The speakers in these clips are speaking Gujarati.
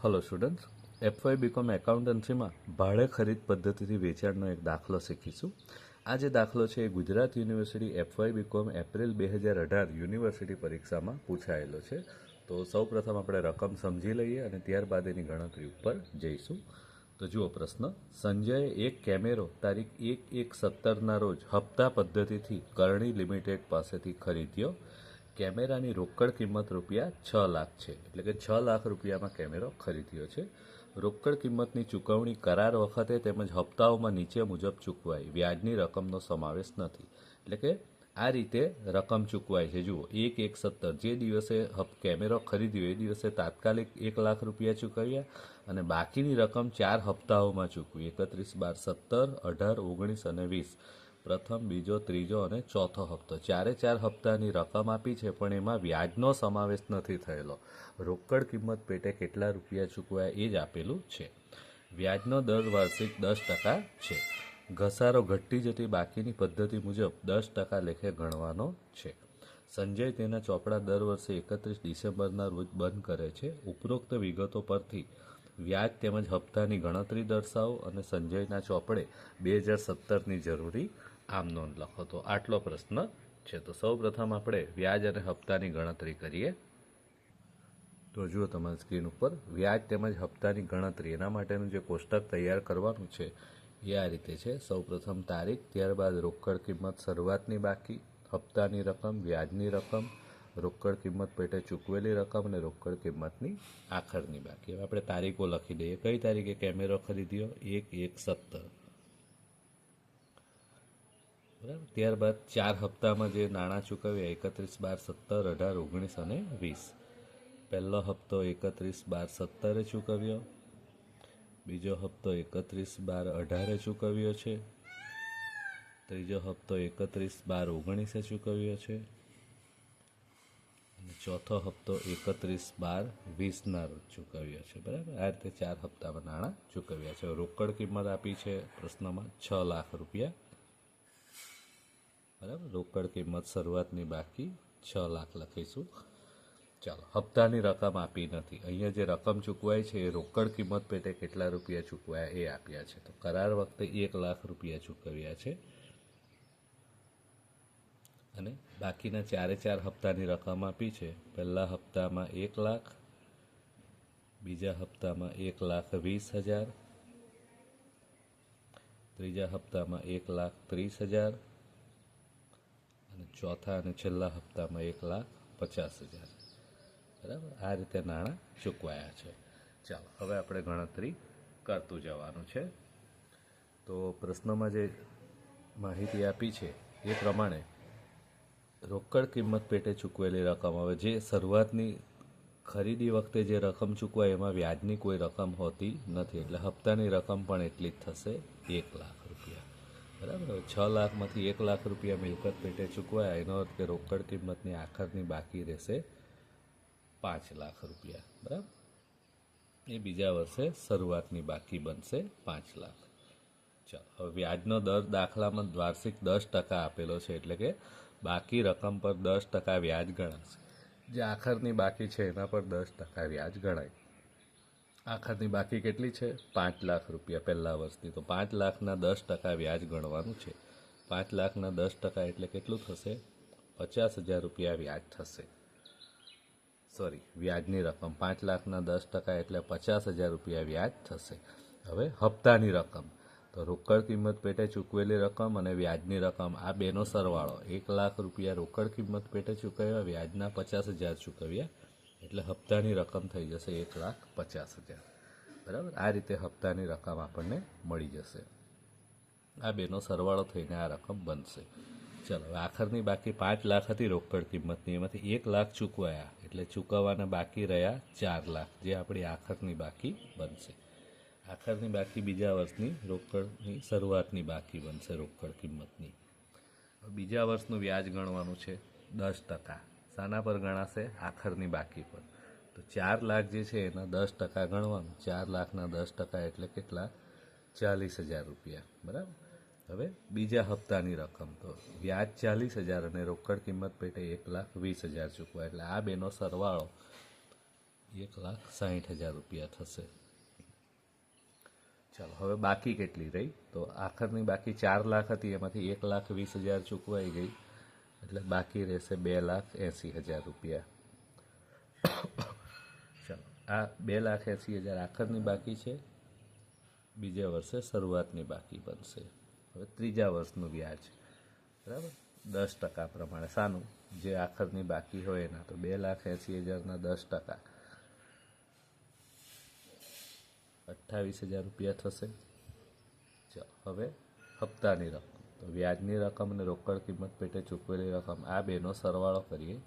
હલો સ્ટુડન્ટ્સ, એફવાય બીકોમ એકાઉન્ટન્સીમાં ભાડે ખરીદ પદ્ધતિથી વેચાણનો એક દાખલો શીખીશું. આ જે દાખલો છે એ Gujarat university FY BCom April 2018 university પરીક્ષામાં પૂછાયેલો છે. તો સૌપ્રથમ આપણે રકમ સમજી લઈએ અને ત્યારબાદ એની ગણતરી ઉપર જઈશું. તો જુઓ પ્રશ્ન: સંજયે એક કેમેરો તારીખ 1/1/17ના રોજ હપ્તા પદ્ધતિથી કરણી લિમિટેડ પાસેથી ખરીદ્યો. કેમેરાની રોકડ કિંમત ₹6 લાખ છે, એટલે કે 6 લાખ રૂપિયામાં કેમેરો ખરીદ્યો છે. રોકડ કિંમતની ચૂકવણી કરાર વખતે તેમજ હપ્તાઓમાં નીચે મુજબ ચૂકવાય. વ્યાજની રકમનો સમાવેશ નથી. એટલે કે આ રીતે રકમ ચૂકવાય છે. જુઓ, 1/1/17 જે દિવસે કેમેરો ખરીદ્યો એ દિવસે તાત્કાલિક 1 લાખ રૂપિયા ચૂકવ્યા અને બાકીની રકમ 4 હપ્તાઓમાં ચૂકવી. 31/12/17, 18, 19 અને 20. પ્રથમ, બીજો, ત્રીજો અને ચોથો હપ્તો, 4 હપ્તાની રકમ આપી છે, પણ એમાં વ્યાજનો સમાવેશ નથી થયેલો. રોકડ કિંમત પેટે કેટલા રૂપિયા ચૂકવાયા એ જ આપેલું છે. વ્યાજનો દર વાર્ષિક 10% છે. ઘસારો ઘટતી જતી બાકીની પદ્ધતિ મુજબ 10% લેખે ગણવાનો છે. સંજય તેના ચોપડા દર વર્ષે 31 ડિસેમ્બરના રોજ બંધ કરે છે. ઉપરોક્ત વિગતો પરથી વ્યાજ તેમજ હપ્તાની ગણતરી દર્શાવો અને સંજયના ચોપડે 2017ની જરૂરી આમ નોંધ લખો. તો આટલો પ્રશ્ન છે. તો સૌ પ્રથમ આપણે વ્યાજ અને હપ્તાની ગણતરી કરીએ. તો જુઓ તમારી સ્ક્રીન ઉપર વ્યાજ તેમજ હપ્તાની ગણતરી, એના માટેનું જે કોષ્ટક તૈયાર કરવાનું છે એ આ રીતે છે. સૌ પ્રથમ તારીખ, ત્યારબાદ રોકડ કિંમત શરૂઆતની બાકી, હપ્તાની રકમ, વ્યાજની રકમ, રોકડ કિંમત પેટે ચૂકવેલી રકમ અને રોકડ કિંમતની આખરની બાકી. હવે આપણે તારીખો લખી દઈએ. કઈ તારીખે કેમેરો ખરીદ્યો? 1/1/17. બરાબર. ત્યારબાદ 4 હપ્તામાં જે નાણાં ચૂકવ્યા: 31/12/17, 18, 19 અને 20. પહેલો હપ્તો 31/12/17 ચૂકવ્યો. બીજો હપ્તો 31/12/18 ચૂકવ્યો છે. ત્રીજો હપ્તો 31/12/19 ચૂકવ્યો છે. અને ચોથો હપ્તો 31/12/20ના રોજ ચૂકવ્યો છે. બરાબર. આ રીતે 4 હપ્તામાં નાણાં ચૂકવ્યા છે. રોકડ કિંમત આપી છે પ્રશ્નમાં 6 લાખ રૂપિયા. બરાબર. રોકડ કિંમત શરૂઆતની બાકી 6 લાખ લખીશું. ચાલો, હપ્તાની રકમ આપી નથી. અહીંયા જે રકમ ચૂકવાય છે એ રોકડ કિંમત પેટે કેટલા રૂપિયા ચૂકવાયા એ આપ્યા છે. તો કરાર વખતે 1 લાખ રૂપિયા ચૂકવ્યા છે અને બાકીના 4 હપ્તાની રકમ આપી છે. પહેલા હપ્તામાં 1 લાખ, બીજા હપ્તામાં 1,20,000, ત્રીજા હપ્તામાં 1,30,000 અને ચોથા અને છેલ્લા હપ્તામાં 1,50,000. બરાબર. આ રીતે નાણાં ચૂકવાયા છે. ચાલો, હવે આપણે ગણતરી કરતું જવાનું છે. તો પ્રશ્નમાં જે માહિતી આપી છે એ પ્રમાણે રોકડ કિંમત પેટે ચૂકવેલી રકમ, હવે જે શરૂઆતની ખરીદી વખતે જે રકમ ચૂકવાય એમાં વ્યાજની કોઈ રકમ હોતી નથી, એટલે હપ્તાની રકમ પણ એટલી જ થશે, 1 લાખ રૂપિયા. બરાબર. હવે 6 લાખમાંથી 1 લાખ રૂપિયા મિલકત પેટે ચૂકવાયા, એનો અર્થ કે રોકડ કિંમતની આખરની બાકી રહેશે 5 લાખ રૂપિયા. બરાબર. એ બીજા વર્ષે શરૂઆતની બાકી બનશે 5 લાખ. ચાલો, હવે વ્યાજનો દર દાખલામાં વાર્ષિક 10% આપેલો છે, એટલે કે બાકી રકમ પર 10% વ્યાજ ગણાશે. જે આખરની બાકી છે એના પર 10% વ્યાજ ગણાય. આખરની બાકી કેટલી છે? 5 લાખ રૂપિયા પહેલા વર્ષની. તો 5 લાખના 10% વ્યાજ ગણવાનું છે. 5 લાખના 10% એટલે કેટલું થશે? 50,000 રૂપિયા વ્યાજ થશે. સોરી, વ્યાજની રકમ 5 લાખના 10% એટલે 50,000 રૂપિયા વ્યાજ થશે. હવે હપ્તાની રકમ, તો રોકડ કિંમત પેટે ચૂકવેલી રકમ અને વ્યાજની રકમ, આ બેનો સરવાળો. 1 લાખ રૂપિયા રોકડ કિંમત પેટે ચૂકવ્યા, વ્યાજના 50,000 ચૂકવ્યા, એટલે હપ્તાની રકમ થઈ જશે 1,50,000. બરાબર. આ રીતે હપ્તાની રકમ આપણને મળી જશે. આ બેનો સરવાળો થઈને આ રકમ બનશે. ચાલો, આખરની બાકી 5 લાખ હતી રોકડ કિંમતની, એમાંથી 1 લાખ ચૂકવાયા, એટલે ચૂકવવાના બાકી રહ્યા 4 લાખ, જે આપણી આખરની બાકી બનશે. આખરની બાકી બીજા વર્ષની રોકડની શરૂઆતની બાકી બનશે રોકડ કિંમતની. બીજા વર્ષનું વ્યાજ ગણવાનું છે 10%. શાના પર ગણાશે? આખરની બાકી પર. તો 4 લાખ જે છે એના 10% ગણવાનું. 4 લાખના 10% એટલે કેટલા? 40,000 રૂપિયા. બરાબર. હવે બીજા હપ્તાની રકમ, તો વ્યાજ 40,000 અને રોકડ કિંમત પેટે 1,20,000 ચૂકવા, એટલે આ બેનો સરવાળો 1,60,000 રૂપિયા થશે. ચાલો હવે બાકી કેટલી રહી? તો આખરની બાકી 4 લાખ હતી, એમાંથી 1,20,000 ચૂકવાઈ ગઈ, એટલે બાકી રહેશે 2,80,000 રૂપિયા. ચાલો આ 2,80,000 આખરની બાકી છે, બીજા વર્ષે શરૂઆતની બાકી બનશે. હવે ત્રીજા વર્ષનું વ્યાજ, બરાબર, 10% પ્રમાણે. શાનું? જે આખરની બાકી હોય એના. તો 2,80,000ના 10%, 28,000 રૂપિયા થશે. ચાલો હવે હપ્તાની રકમ, તો વ્યાજની રકમ અને રોકડ કિંમત પેટે ચૂકવેલી રકમ, આ બેનો સરવાળો કરીએ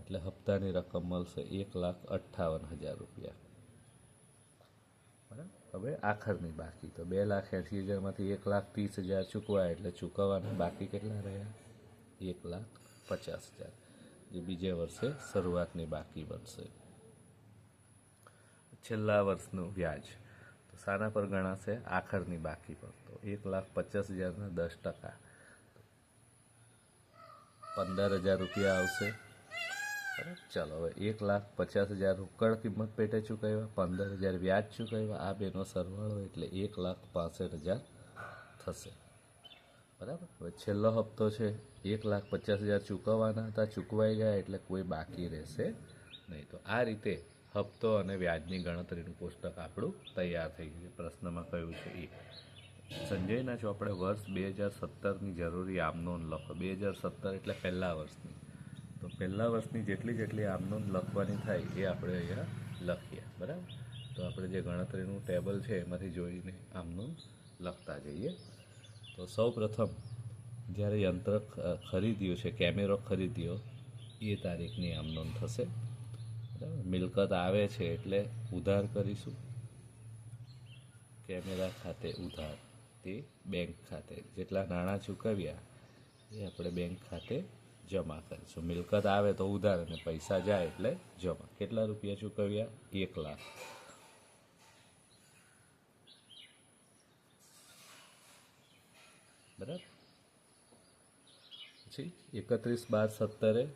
એટલે હપ્તાની રકમ મળશે 1,58,000 રૂપિયા. બરાબર. હવે આખરની બાકી, તો 2,80,000માંથી 1,30,000 ચૂકવાય એટલે ચૂકવવાના બાકી કેટલા રહ્યા? 1,50,000, જે બીજે વર્ષે શરૂઆતની બાકી બનશે. છેલ્લા વર્ષનું વ્યાજ તો શાના પર ગણાશે? આખરની બાકી પર. તો 1,50,000ના 10%, 15,000 રૂપિયા આવશે. ચાલો હવે 1,50,000 રોકડ કિંમત પેટે ચૂકવ્યા, 15,000 વ્યાજ ચૂકવ્યા, આ બેનો સરવાળો એટલે 1,65,000 થશે. બરાબર. હવે છેલ્લો હપ્તો છે, 1,50,000 ચૂકવવાના હતા, ચૂકવાઈ ગયા એટલે કોઈ બાકી રહેશે નહીં. તો આ રીતે હપ્તો અને વ્યાજની ગણતરીનું પુસ્તક આપણું તૈયાર થઈ ગયું. પ્રશ્નમાં કયું છે એ. સંજયના ચોપડે વર્ષ 2017ની જરૂરી આમનોંધ લખો. 2017 એટલે પહેલા વર્ષની. તો પહેલા વર્ષની જેટલી આમનોંધ લખવાની થાય એ આપણે અહીંયા લખીએ. બરાબર. તો આપણે જે ગણતરીનું ટેબલ છે એમાંથી જોઈને આમનોંધ લખતા જઈએ. તો સૌ પ્રથમ જ્યારે યંત્ર ખરીદ્યું છે, કેમેરો ખરીદ્યો, એ તારીખની આમનોંધ થશે. બરાબર. મિલકત આવે છે એટલે ઉધાર કરીશું, કેમેરા ખાતે ઉધાર, તે બેંક ખાતે. જેટલા નાણાં ચૂકવ્યા એ આપણે બેંક ખાતે જમા કરીશું. મિલકત આવે તો ઉધાર અને પૈસા જાય એટલે જમા. કેટલા રૂપિયા ચૂકવ્યા? 1,00,000. બરાબર. પછી 31/12/17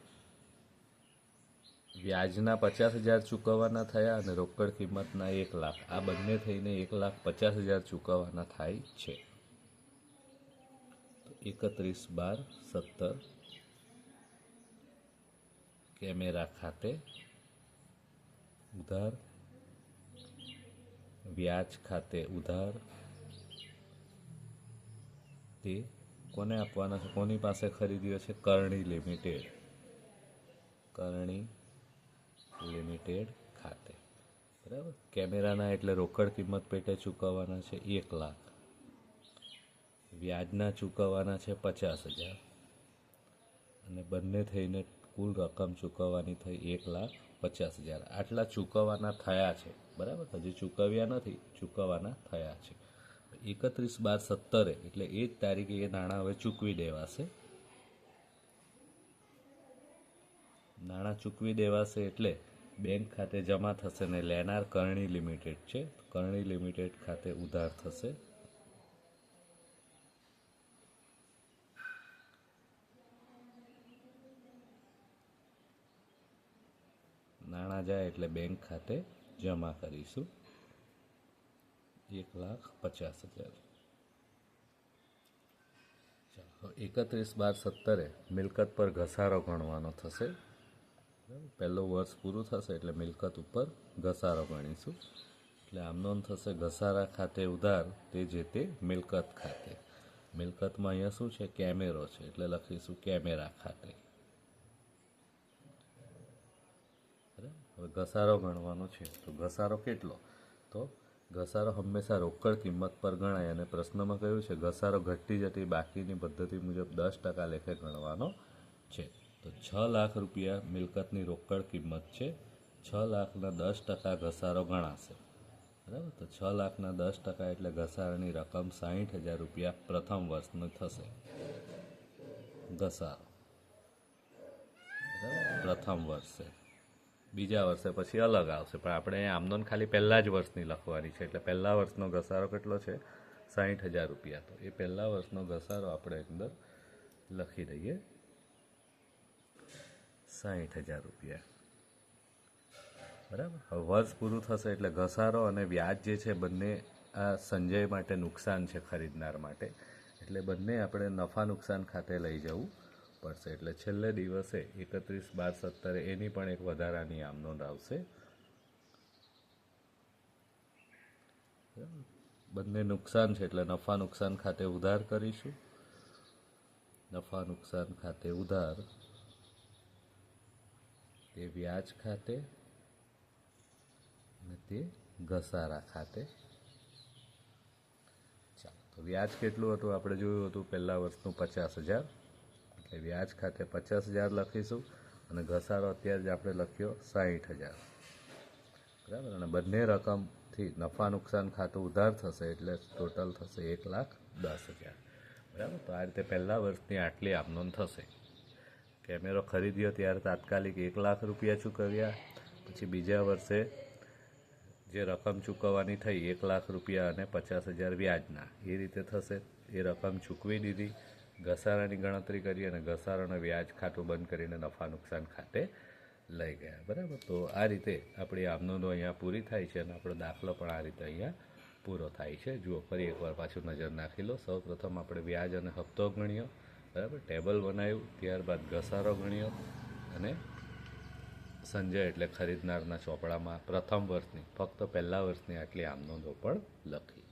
વ્યાજના 50,000 ચૂકવવાના થયા અને રોકડ કિંમતના 1,00,000. આ બંને થઈને 1,50,000 ચૂકવવાના થાય છે. 31/12/17 કેમેરા ખાતે ઉધાર, વ્યાજ ખાતે ઉધાર, તે કોને આપવાના છે? કોની પાસે ખરીદ્યો છે? કરણી લિમિટેડ. કરણી લિમિટેડ ખાતે. બરાબર. કેમેરાના એટલે રોકડ કિંમત પેટે ચૂકવવાના છે 1,00,000, વ્યાજના ચૂકવવાના છે 50,000, અને બંને થઈને કુલ રકમ ચૂકવવાની થઈ 1,50,000. આટલા ચૂકવવાના થયા છે. બરાબર. હજી ચૂકવ્યા નથી, ચૂકવવાના થયા છે. 31/12/17 એટલે એ જ તારીખે એ નાણાં હવે ચૂકવી દેવાશે. નાણાં ચૂકવી દેવાશે એટલે બેંક ખાતે જમા થશે ને લેનાર કરણી લિમિટેડ છે. કરણી લિમિટેડ ખાતે ઉધાર થશે. નાણાં જાય એટલે બેંક ખાતે જમા કરીશું 1,50,000. ચાલો 31/12/17 મિલકત પર ઘસારો ગણવાનો થશે. પહેલું વર્ષ પૂરું થશે એટલે મિલકત ઉપર ઘસારો ગણીશું. એટલે આમનોંધ થશે ઘસારા ખાતે ઉધાર, તે જે તે મિલકત ખાતે. મિલકતમાં અહીંયા શું છે? કેમેરો છે એટલે લખીશું કેમેરા ખાતે. હવે ઘસારો ગણવાનો છે. તો ઘસારો કેટલો? તો ઘસારો હંમેશા રોકડ કિંમત પર ગણાય, અને પ્રશ્નમાં કહ્યું છે ઘસારો ઘટતી જતી બાકીની પદ્ધતિ મુજબ 10% લેખે ગણવાનો છે. તો 6,00,000 રૂપિયા મિલકતની રોકડ કિંમત છે. 6,00,000ના 10% ઘસારો ગણાશે. બરાબર. તો 6,00,000ના 10% એટલે ઘસારાની રકમ 60,000 રૂપિયા પ્રથમ વર્ષનું થશે. ઘસારો પ્રથમ વર્ષે. બીજા વર્ષે પછી અલગ આવશે, પણ આપણે અહીંયા આમનોંધ ખાલી પહેલા જ વર્ષની લખવાની છે. એટલે પહેલા વર્ષનો ઘસારો કેટલો છે? 60,000 રૂપિયા. તો એ પહેલા વર્ષનો ઘસારો આપણે અંદર લખી દઈએ 60,000 રૂપિયા. બરાબર. હવે વર્ષ પૂરું થશે એટલે ઘસારો અને વ્યાજ જે છે બંને આ સંજય માટે નુકસાન છે, ખરીદનાર માટે. એટલે બંને આપણે નફા નુકસાન ખાતે લઈ જવું પડશે. એટલે છેલ્લે દિવસે 31/12/17 એની પણ એક વધારાની આમ નોંધ આવશે. બંને નુકસાન છે એટલે નફા નુકસાન ખાતે ઉધાર કરીશું. નફા નુકસાન ખાતે ઉધાર તે વ્યાજ ખાતે અને તે ઘસારા ખાતે. ચાલો, તો વ્યાજ કેટલું હતું આપણે જોયું હતું, પહેલા વર્ષનું 50,000, એટલે વ્યાજ ખાતે 50,000 લખીશું અને ઘસારો અત્યારે જ આપણે લખ્યો 60,000. બરાબર. અને બંને રકમથી નફા નુકસાન ખાતું ઉધાર થશે એટલે ટોટલ થશે 1,10,000. બરાબર. તો આ રીતે પહેલા વર્ષની આટલી આમનોંધ થશે. કેમેરો ખરીદ્યો ત્યારે તાત્કાલિક 1,00,000 રૂપિયા ચૂકવ્યા, પછી બીજા વર્ષે જે રકમ ચૂકવવાની થઈ 1,00,000 રૂપિયા અને 50,000 વ્યાજના, એ રીતે થશે. એ રકમ ચૂકવી દીધી, ઘસારાની ગણતરી કરી અને ઘસારાના વ્યાજ ખાતું બંધ કરીને નફા નુકસાન ખાતે લઈ ગયા. બરાબર. તો આ રીતે આપણી આમનોંધો અહીંયા પૂરી થાય છે અને આપણો દાખલો પણ આ રીતે અહીંયા પૂરો થાય છે. જુઓ, ફરી એકવાર પાછું નજર નાખી લો. સૌ પ્રથમ આપણે વ્યાજ અને હપ્તો ગણ્યો, બરાબર, ટેબલ બનાવ્યું, ત્યારબાદ ઘસારો ગણ્યો અને સંજય એટલે ખરીદનારના ચોપડામાં પ્રથમ વર્ષની, ફક્ત પહેલા વર્ષની આટલી આમનોંધો પણ લખી.